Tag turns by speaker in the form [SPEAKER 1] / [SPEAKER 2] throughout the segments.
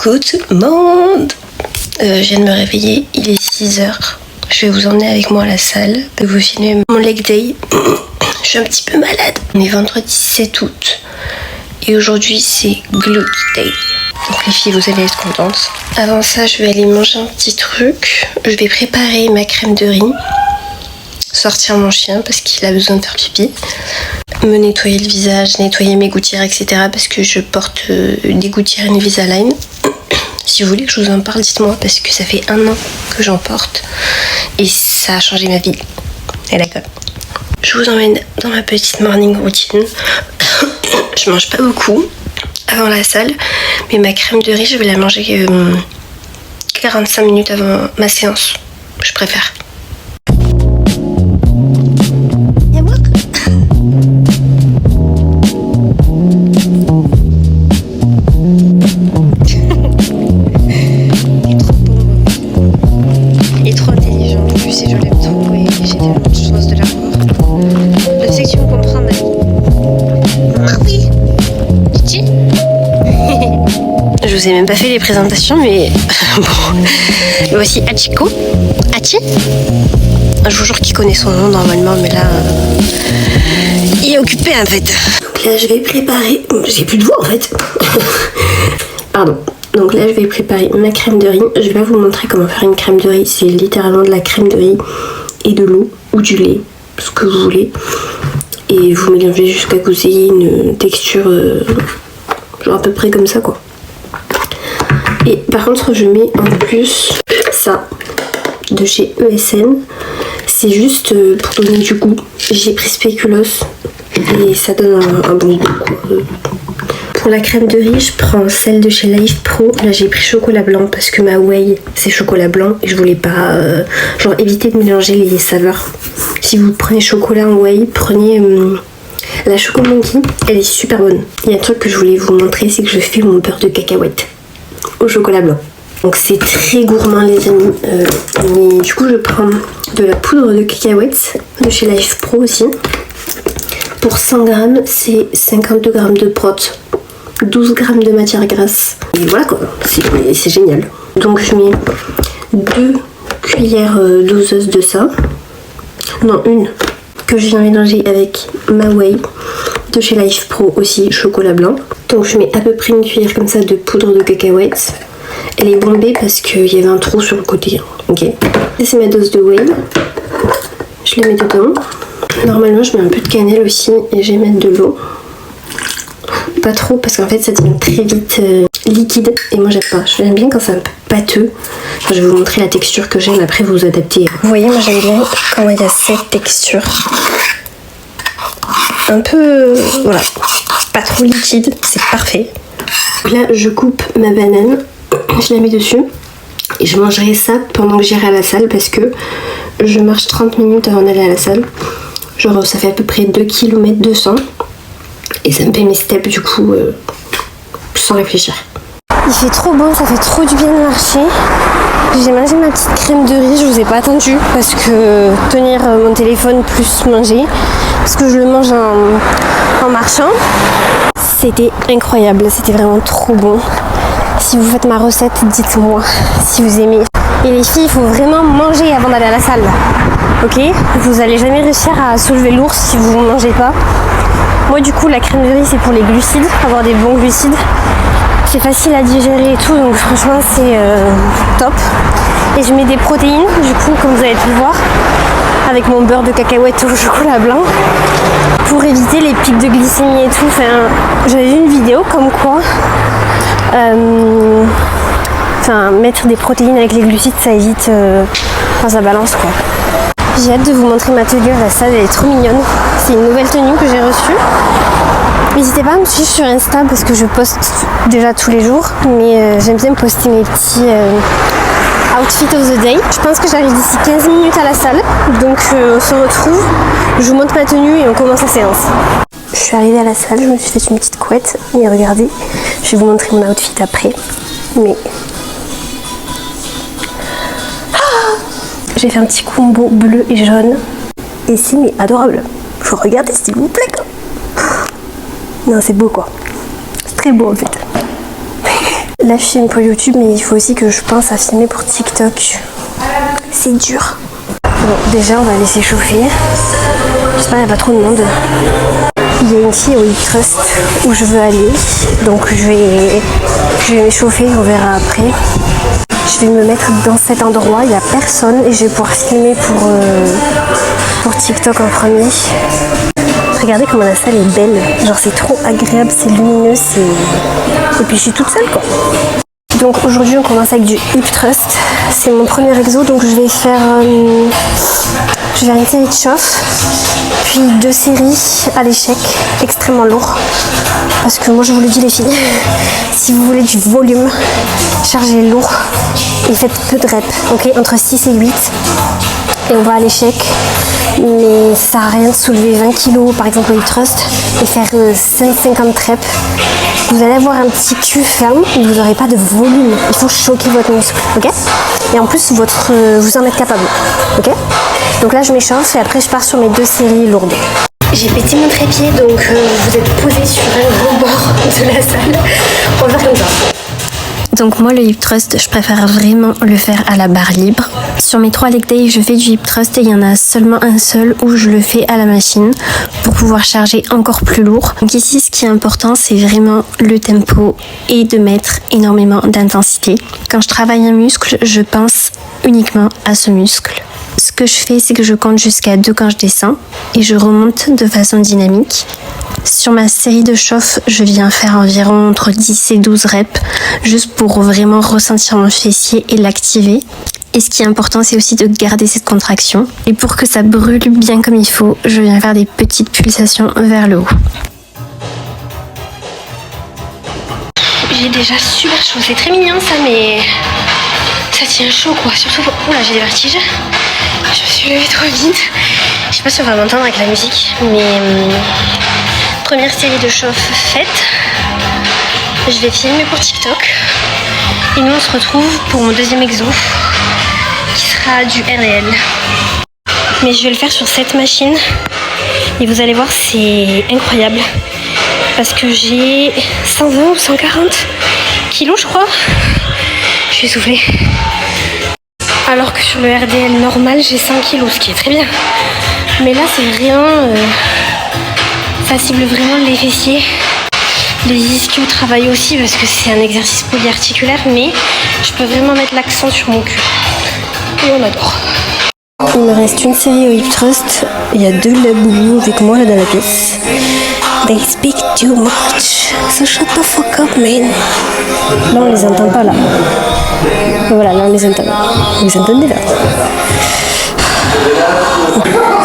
[SPEAKER 1] Good monde. Je viens de me réveiller, il est 6h. Je vais vous emmener avec moi à la salle, de vous filmer mon leg day. Je suis un petit peu malade. On est vendredi 7 août. Et aujourd'hui c'est Glute Day. Donc les filles, vous allez être contentes. Avant ça, je vais aller manger un petit truc. Je vais préparer ma crème de riz. Sortir mon chien parce qu'il a besoin de faire pipi. Me nettoyer le visage, nettoyer mes gouttières, etc. Parce que je porte des gouttières Invisalign. Si vous voulez que je vous en parle, dites-moi. Parce que ça fait 1 an que j'en porte. Et ça a changé ma vie. Et d'accord. Je vous emmène dans ma petite morning routine. Je mange pas beaucoup avant la salle. Mais ma crème de riz, je vais la manger 45 minutes avant ma séance. Je préfère. Je vous ai même pas fait les présentations, mais bon. Voici Hachiko. Hachi. Je vous jure qu'il connaît son nom normalement, mais là, il est occupé en fait. Donc là, je vais préparer. J'ai plus de voix en fait. Pardon. Donc là, je vais préparer ma crème de riz. Je vais pas vous montrer comment faire une crème de riz. C'est littéralement de la crème de riz et de l'eau ou du lait, ce que vous voulez. Et vous mélangez jusqu'à ce que vous ayez une texture genre à peu près comme ça quoi. Et par contre je mets en plus ça de chez ESN. C'est juste pour donner du goût. J'ai pris spéculoos et ça donne un bon goût. Pour la crème de riz, je prends celle de chez Life Pro. Là j'ai pris chocolat blanc parce que ma whey c'est chocolat blanc et je voulais pas genre éviter de mélanger les saveurs. Si vous prenez chocolat en whey, prenez la Choco Monkey, elle est super bonne. Il y a un truc que je voulais vous montrer, c'est que je fais mon beurre de cacahuète au chocolat blanc. Donc c'est très gourmand les amis. Mais du coup je prends de la poudre de cacahuètes de chez Life Pro aussi. Pour 100 grammes, c'est 52 grammes de prot, 12 grammes de matière grasse. Et voilà quoi, c'est génial. Donc je mets 2 cuillères doseuses de ça. Non, une que je viens mélanger avec ma whey de chez Life Pro aussi, chocolat blanc. Donc je mets à peu près une cuillère comme ça de poudre de cacahuètes. Elle est bombée parce qu'il y avait un trou sur le côté. Ok. Et c'est ma dose de whey. Je la mets dedans. Normalement je mets un peu de cannelle aussi et je vais mettre de l'eau. Pas trop parce qu'en fait ça devient très vite liquide et moi j'aime pas. J'aime bien quand c'est un peu pâteux. Enfin, je vais vous montrer la texture que j'aime, après vous adaptez. Vous voyez, moi j'aime bien quand il y a cette texture. Un peu, voilà, pas trop liquide, c'est parfait. Donc là je coupe ma banane, je la mets dessus et je mangerai ça pendant que j'irai à la salle parce que je marche 30 minutes avant d'aller à la salle. Genre ça fait à peu près 2 km 200 et ça me fait mes steps du coup sans réfléchir. Il fait trop beau, ça fait trop du bien de marcher. J'ai mangé ma petite crème de riz, je vous ai pas attendu parce que tenir mon téléphone plus manger, parce que je le mange en marchant. C'était incroyable, c'était vraiment trop bon. Si vous faites ma recette, dites-moi si vous aimez. Et les filles, il faut vraiment manger avant d'aller à la salle. Ok ? Vous allez jamais réussir à soulever l'ours si vous ne mangez pas. Moi du coup la crème de riz c'est pour les glucides, avoir des bons glucides. C'est facile à digérer et tout, donc franchement c'est top. Et je mets des protéines, du coup, comme vous avez pu le voir, avec mon beurre de cacahuète au chocolat blanc, pour éviter les pics de glycémie et tout. Enfin, j'avais vu une vidéo comme quoi, mettre des protéines avec les glucides, ça évite quand ça balance quoi. J'ai hâte de vous montrer ma tenue à la salle, elle est trop mignonne. C'est une nouvelle tenue que j'ai reçue. N'hésitez pas à me suivre sur Insta parce que je poste déjà tous les jours, mais j'aime bien poster mes petits outfits of the day. Je pense que j'arrive d'ici 15 minutes à la salle, donc on se retrouve, je vous montre ma tenue et on commence la séance. Je suis arrivée à la salle, je me suis fait une petite couette et regardez, je vais vous montrer mon outfit après. Mais j'ai fait un petit combo bleu et jaune et c'est mais adorable. Faut regarder s'il vous plaît quoi. Non, c'est beau quoi. C'est très beau en fait. Là je filme pour YouTube, mais il faut aussi que je pense à filmer pour TikTok. C'est dur. Bon, déjà on va laisser chauffer. J'espère qu'il n'y a pas trop de monde. Il y a une fille au Hip Trust où je veux aller. Donc je vais m'échauffer, on verra après. Je vais me mettre dans cet endroit, il n'y a personne et je vais pouvoir filmer pour TikTok en premier. Regardez comment la salle est belle, genre c'est trop agréable, c'est lumineux, et puis je suis toute seule quoi. Donc aujourd'hui on commence avec du Hip Trust, c'est mon premier exo donc je vais faire une série de chauffe, puis 2 séries à l'échec, extrêmement lourd. Parce que moi je vous le dis les filles, si vous voulez du volume, chargez lourd et faites peu de reps, ok, entre 6 et 8. Et on va à l'échec, mais ça sert à rien de soulever 20 kg par exemple au Hip Trust et faire 150 reps. Vous allez avoir un petit cul ferme, mais vous n'aurez pas de volume. Il faut choquer votre muscle, ok? Et en plus, vous en êtes capable, ok? Donc là, je m'échauffe et après, je pars sur mes 2 séries lourdes. J'ai pété mon trépied, donc vous êtes posé sur un gros bord de la salle. On va faire comme ça. Donc moi le hip thrust je préfère vraiment le faire à la barre libre. Sur mes 3 leg days je fais du hip thrust et il y en a seulement un seul où je le fais à la machine pour pouvoir charger encore plus lourd. Donc ici ce qui est important c'est vraiment le tempo et de mettre énormément d'intensité. Quand je travaille un muscle je pense uniquement à ce muscle. Ce que je fais c'est que je compte jusqu'à 2 quand je descends et je remonte de façon dynamique. Sur ma série de chauffe, je viens faire environ entre 10 et 12 reps, juste pour vraiment ressentir mon fessier et l'activer. Et ce qui est important, c'est aussi de garder cette contraction. Et pour que ça brûle bien comme il faut, je viens faire des petites pulsations vers le haut. J'ai déjà super chaud, c'est très mignon ça, mais ça tient chaud quoi. Surtout, oula, j'ai des vertiges. Je me suis levée trop vite. Je sais pas si on va m'entendre avec la musique, mais première série de chauffe faite. Je vais filmer pour TikTok. Et nous on se retrouve pour mon deuxième exo qui sera du RDL. Mais je vais le faire sur cette machine. Et vous allez voir, c'est incroyable. Parce que j'ai 120 ou 140 kilos je crois. Je suis essoufflée. Alors que sur le RDL normal j'ai 100 kilos, ce qui est très bien. Mais là c'est vraiment... ça cible vraiment les fessiers. Les ischios travaillent aussi parce que c'est un exercice polyarticulaire, mais je peux vraiment mettre l'accent sur mon cul. Et on adore. Il me reste une série au hip thrust. Il y a 2 laboubous avec moi là dans la pièce. They speak too much. So shut the fuck up, man. Là on les entend pas là. Voilà, là on les entend. Vous les entendez là?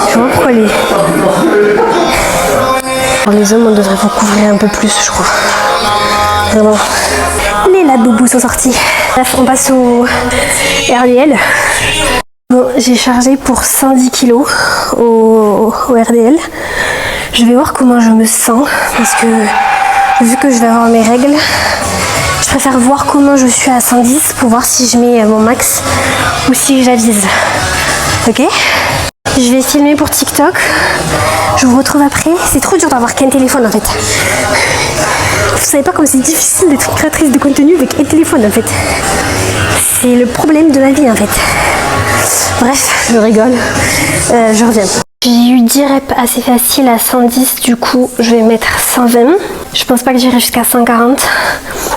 [SPEAKER 1] Je vois pourquoi les hommes, on devrait vous couvrir un peu plus, je crois. Vraiment. Les laboubous sont sortis. Bref, on passe au RDL. Bon, j'ai chargé pour 110 kg au RDL. Je vais voir comment je me sens parce que vu que je vais avoir mes règles, je préfère voir comment je suis à 110 pour voir si je mets mon max ou si j'avise. Ok ? Je vais filmer pour TikTok. Je vous retrouve après. C'est trop dur d'avoir qu'un téléphone en fait. Vous savez pas comme c'est difficile d'être créatrice de contenu avec un téléphone en fait. C'est le problème de ma vie en fait. Bref, je rigole. Je reviens. J'ai eu 10 reps assez faciles à 110, du coup je vais mettre 120. Je pense pas que j'irai jusqu'à 140.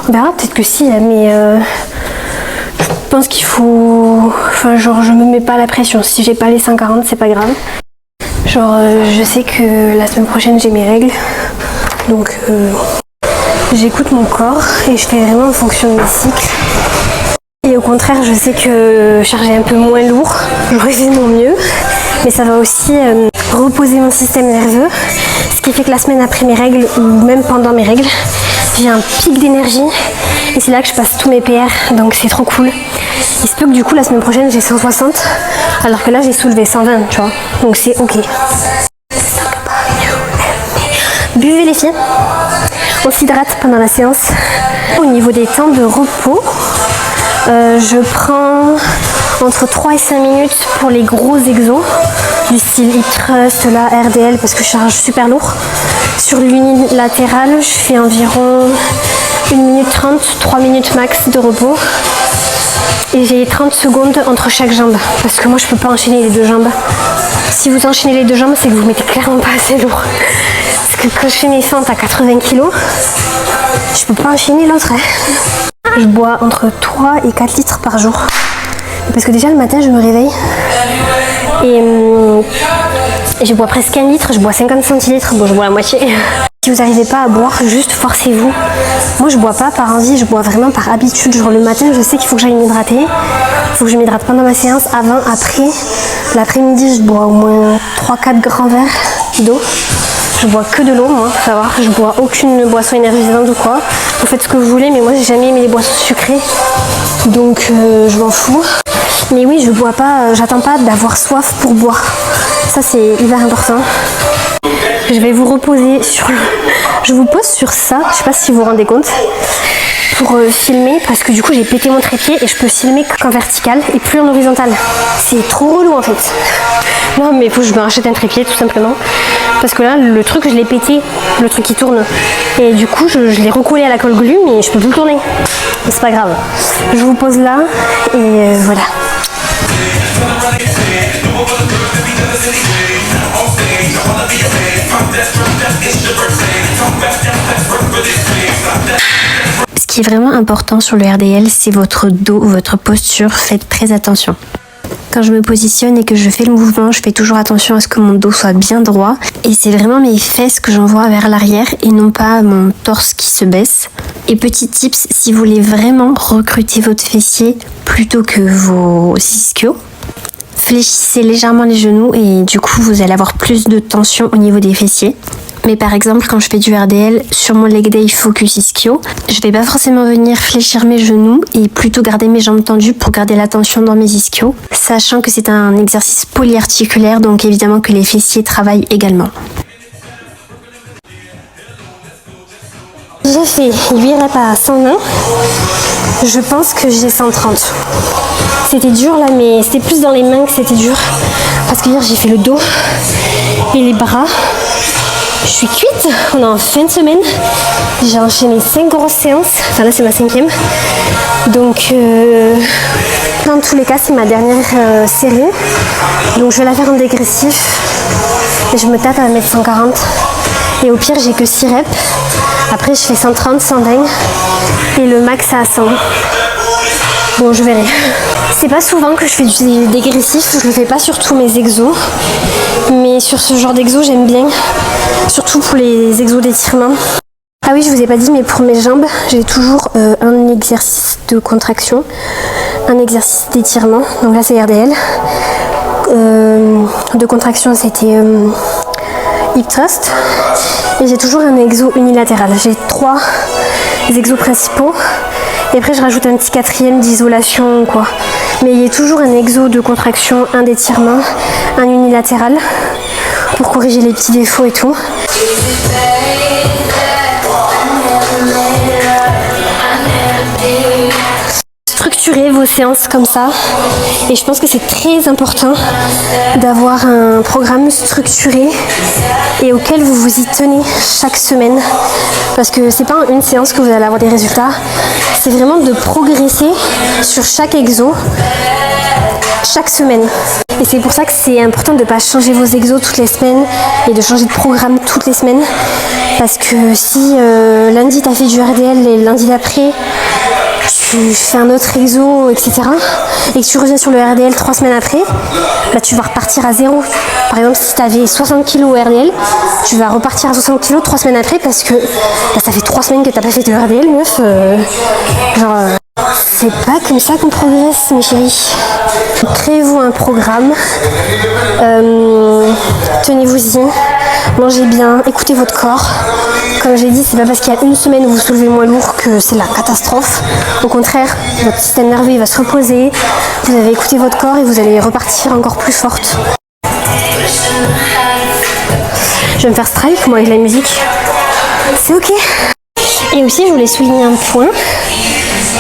[SPEAKER 1] On verra, peut-être que si, mais je pense qu'il faut... Enfin genre je me mets pas la pression. Si j'ai pas les 140 c'est pas grave. Genre je sais que la semaine prochaine j'ai mes règles. Donc j'écoute mon corps et je fais vraiment en fonction de mes cycles. Et au contraire je sais que charger un peu moins lourd, j'aurais fait de mon mieux. Mais ça va aussi reposer mon système nerveux. Ce qui fait que la semaine après mes règles ou même pendant mes règles, j'ai un pic d'énergie. Et c'est là que je passe tous mes PR. Donc c'est trop cool. Il se peut que du coup la semaine prochaine j'ai 160. Alors que là j'ai soulevé 120 tu vois. Donc c'est ok. Buvez les filles. On s'hydrate pendant la séance. Au niveau des temps de repos, je prends entre 3 et 5 minutes pour les gros exos du style hip thrust, là, RDL parce que je charge super lourd. Sur l'unilatéral, je fais environ 1 minute 30, 3 minutes max de repos. Et j'ai 30 secondes entre chaque jambe. Parce que moi je peux pas enchaîner les deux jambes. Si vous enchaînez les deux jambes, c'est que vous mettez clairement pas assez lourd. Parce que quand je fais mes fentes à 80 kg, je peux pas enchaîner l'autre. Je bois entre 3 et 4 litres par jour. Parce que déjà le matin je me réveille et je bois presque 1 litre, je bois 50 centilitres, bon je bois la moitié. Si vous n'arrivez pas à boire, juste forcez-vous. Moi je bois pas par envie, je bois vraiment par habitude. Genre le matin je sais qu'il faut que j'aille m'hydrater, il faut que je m'hydrate pendant ma séance, avant, après. L'après-midi je bois au moins 3-4 grands verres d'eau. Je bois que de l'eau, moi, faut savoir. Je bois aucune boisson énergisante ou quoi. Vous faites ce que vous voulez, mais moi j'ai jamais aimé les boissons sucrées. Donc je m'en fous. Mais oui, je bois pas, j'attends pas d'avoir soif pour boire. Ça c'est hyper important. Je vais vous reposer sur... Je vous pose sur ça, je sais pas si vous vous rendez compte, pour filmer, parce que du coup j'ai pété mon trépied et je peux filmer qu'en vertical et plus en horizontal. C'est trop relou en fait. Non mais il faut que je me rachète un trépied tout simplement. Parce que là, le truc, je l'ai pété, le truc qui tourne. Et du coup, je l'ai recollé à la colle glue, mais je peux plus le tourner. Mais c'est pas grave. Je vous pose là, et voilà. Ce qui est vraiment important sur le RDL, c'est votre dos, votre posture. Faites très attention. Quand je me positionne et que je fais le mouvement, je fais toujours attention à ce que mon dos soit bien droit. Et c'est vraiment mes fesses que j'envoie vers l'arrière et non pas mon torse qui se baisse. Et petit tips, si vous voulez vraiment recruter votre fessier plutôt que vos ischios, fléchissez légèrement les genoux et du coup vous allez avoir plus de tension au niveau des fessiers. Mais par exemple, quand je fais du RDL sur mon leg day focus ischio, je vais pas forcément venir fléchir mes genoux et plutôt garder mes jambes tendues pour garder la tension dans mes ischios, sachant que c'est un exercice polyarticulaire, donc évidemment que les fessiers travaillent également. J'ai fait 8 reps à 120, je pense que j'ai 130. C'était dur là, mais c'était plus dans les mains que c'était dur, parce que hier j'ai fait le dos et les bras. Je suis cuite, on est en fin de semaine, j'ai enchaîné 5 grosses séances, enfin là c'est ma 5e, donc dans tous les cas c'est ma dernière série, donc je vais la faire en dégressif, et je me tape à mettre 140, et au pire j'ai que 6 reps, après je fais 130, 120, et le max à 100. Bon, je verrai. C'est pas souvent que je fais du dégressif, je le fais pas sur tous mes exos, mais sur ce genre d'exos j'aime bien, surtout pour les exos d'étirement. Ah oui, je vous ai pas dit, mais pour mes jambes, j'ai toujours un exercice de contraction, un exercice d'étirement, donc là c'est RDL. De contraction c'était hip thrust, et j'ai toujours un exo unilatéral. J'ai 3 exos principaux. Et après je rajoute un petit 4e d'isolation quoi. Mais il y a toujours un exo de contraction, un d'étirement, un unilatéral pour corriger les petits défauts et tout. Structurez vos séances comme ça, et je pense que c'est très important d'avoir un programme structuré et auquel vous vous y tenez chaque semaine, parce que c'est pas en une séance que vous allez avoir des résultats, c'est vraiment de progresser sur chaque exo chaque semaine. Et c'est pour ça que c'est important de ne pas changer vos exos toutes les semaines et de changer de programme toutes les semaines, parce que si lundi tu as fait du RDL et lundi d'après tu fais un autre exo, etc. et que tu reviens sur le RDL 3 semaines après, bah, tu vas repartir à zéro. Par exemple, si tu avais 60 kg au RDL, tu vas repartir à 60 kg 3 semaines après, parce que bah, ça fait 3 semaines que tu n'as pas fait de RDL, meuf. C'est pas comme ça qu'on progresse, mes chéris. Créez-vous un programme, tenez-vous-y, mangez bien, écoutez votre corps. Comme j'ai dit, c'est pas parce qu'il y a une semaine où vous soulevez moins lourd que c'est la catastrophe. Au contraire, votre système nerveux il va se reposer, vous avez écouté votre corps et vous allez repartir encore plus forte. Je vais me faire strike moi avec la musique. C'est ok. Et aussi, je voulais souligner un point.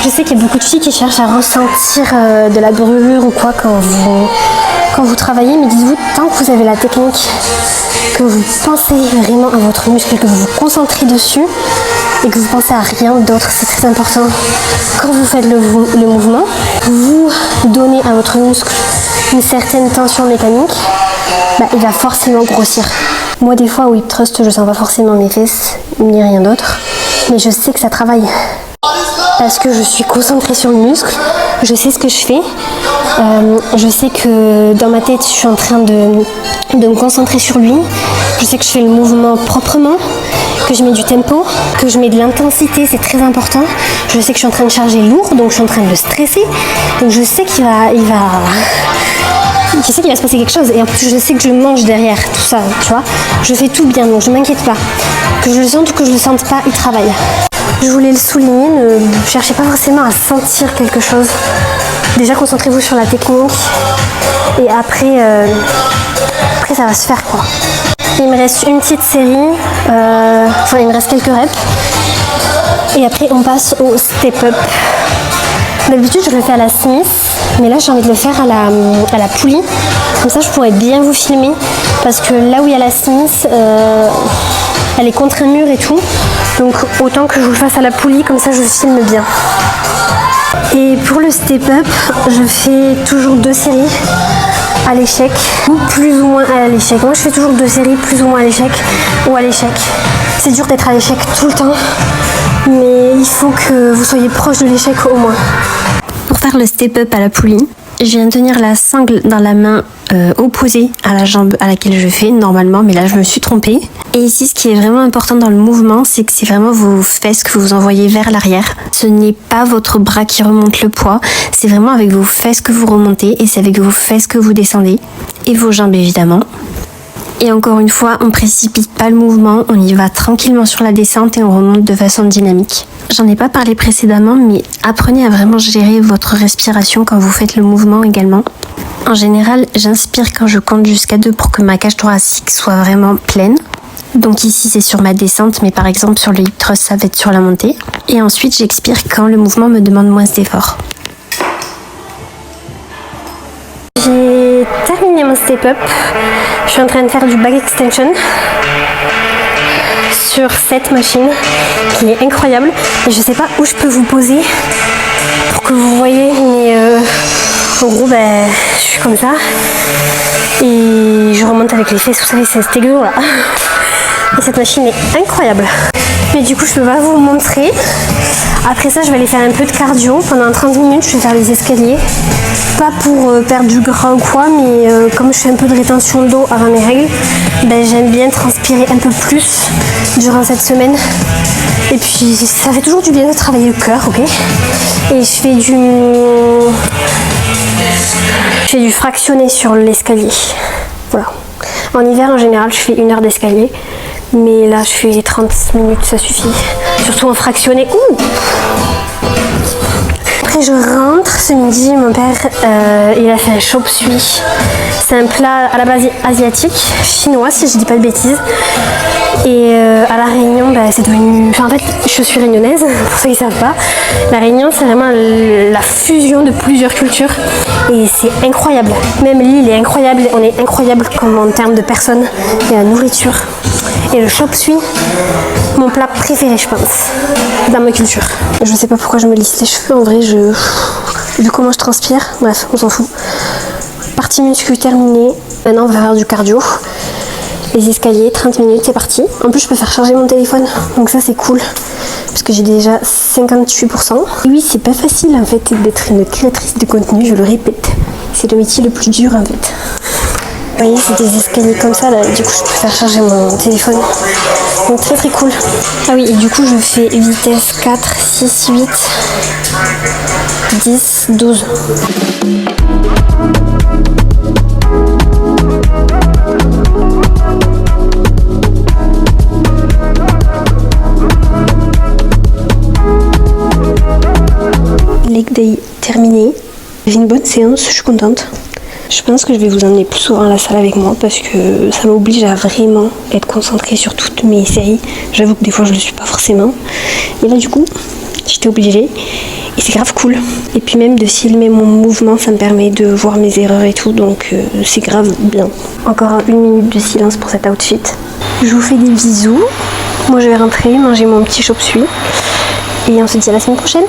[SPEAKER 1] Je sais qu'il y a beaucoup de filles qui cherchent à ressentir de la brûlure ou quoi quand vous travaillez, mais dites-vous, tant que vous avez la technique, que vous pensez vraiment à votre muscle, que vous vous concentrez dessus, et que vous pensez à rien d'autre. C'est très important. Quand vous faites le mouvement, vous donnez à votre muscle une certaine tension mécanique, il va forcément grossir. Moi, des fois, au hip thrust, je sens pas forcément mes fesses ni rien d'autre, mais je sais que ça travaille. Parce que je suis concentrée sur le muscle, je sais ce que je fais, je sais que dans ma tête je suis en train de me concentrer sur lui, je sais que je fais le mouvement proprement, que je mets du tempo, que je mets de l'intensité, c'est très important, je sais que je suis en train de charger lourd, donc je suis en train de le stresser, donc je sais qu'il va se passer quelque chose, et en plus je sais que je mange derrière tout ça, tu vois, je fais tout bien, donc je m'inquiète pas, que je le sente ou que je le sente pas, il travaille. Je voulais le souligner, ne cherchez pas forcément à sentir quelque chose. Déjà, concentrez-vous sur la technique et après ça va se faire quoi. Il me reste une petite série, il me reste quelques reps et après on passe au step-up. D'habitude, je le fais à la Smith, mais là j'ai envie de le faire à la poulie. Comme ça, je pourrais bien vous filmer parce que là où il y a la Smith, elle est contre un mur et tout. Donc autant que je vous le fasse à la poulie, comme ça je filme bien. Et pour le step-up, je fais toujours 2 séries à l'échec ou plus ou moins à l'échec. Moi je fais toujours 2 séries plus ou moins à l'échec ou à l'échec. C'est dur d'être à l'échec tout le temps, mais il faut que vous soyez proche de l'échec au moins. Pour faire le step-up à la poulie, je viens de tenir la sangle dans la main opposée à la jambe à laquelle je fais normalement, mais là je me suis trompée. Et ici, ce qui est vraiment important dans le mouvement, c'est que c'est vraiment vos fesses que vous envoyez vers l'arrière. Ce n'est pas votre bras qui remonte le poids, c'est vraiment avec vos fesses que vous remontez et c'est avec vos fesses que vous descendez. Et vos jambes évidemment. Et encore une fois, on précipite pas le mouvement, on y va tranquillement sur la descente et on remonte de façon dynamique. J'en ai pas parlé précédemment, mais apprenez à vraiment gérer votre respiration quand vous faites le mouvement également. En général, j'inspire quand je compte jusqu'à 2 pour que ma cage thoracique soit vraiment pleine. Donc ici c'est sur ma descente, mais par exemple sur le hip thrust ça va être sur la montée. Et ensuite j'expire quand le mouvement me demande moins d'effort. J'ai terminé mon step-up. Je suis en train de faire du back extension sur cette machine qui est incroyable. Et je sais pas où je peux vous poser pour que vous voyez, mais en gros je suis comme ça et je remonte avec les fesses, vous savez c'est dégueu là. Et cette machine est incroyable. Mais du coup je peux pas vous montrer. Après ça je vais aller faire un peu de cardio. Pendant 30 minutes je vais faire les escaliers. Pas pour perdre du gras ou quoi, mais comme je fais un peu de rétention d'eau avant mes règles, j'aime bien transpirer un peu plus durant cette semaine. Et puis ça fait toujours du bien de travailler le cœur, ok. Et je fais du fractionné sur l'escalier. Voilà. En hiver en général je fais 1 heure d'escalier. Mais là je fais 30 minutes, ça suffit. Surtout en fractionné. Ouh. Après je rentre ce midi, mon père il a fait un chop suey. C'est un plat à la base asiatique, chinois si je dis pas de bêtises. Et à La Réunion, c'est devenu... Enfin, en fait, je suis réunionnaise, pour ceux qui ne savent pas. La Réunion, c'est vraiment la fusion de plusieurs cultures. Et c'est incroyable. Même l'île est incroyable. On est incroyable comme en termes de personnes et la nourriture. Et le chop suey, mon plat préféré, je pense, dans ma culture. Je sais pas pourquoi je me lisse les cheveux. En vrai, vu comment je transpire, bref, on s'en fout. Partie muscu terminée. Maintenant, on va faire du cardio. Les escaliers, 30 minutes, c'est parti. En plus, je peux faire charger mon téléphone, donc ça c'est cool. Parce que j'ai déjà 58%. Et oui, c'est pas facile en fait d'être une créatrice de contenu, je le répète. C'est le métier le plus dur en fait. Vous voyez, c'est des escaliers comme ça, là, du coup je peux faire charger mon téléphone. Donc très très cool. Ah oui, et du coup je fais vitesse 4, 6, 8, 10, 12. Leg day terminé. J'ai une bonne séance, je suis contente. Je pense que je vais vous emmener plus souvent à la salle avec moi parce que ça m'oblige à vraiment être concentrée sur toutes mes séries. J'avoue que des fois je le suis pas forcément. Mais là du coup, j'étais obligée et c'est grave cool. Et puis même de filmer mon mouvement, ça me permet de voir mes erreurs et tout, donc c'est grave bien. Encore 1 minute de silence pour cet outfit. Je vous fais des bisous Moi je vais rentrer, manger mon petit chop suey et on se dit à la semaine prochaine.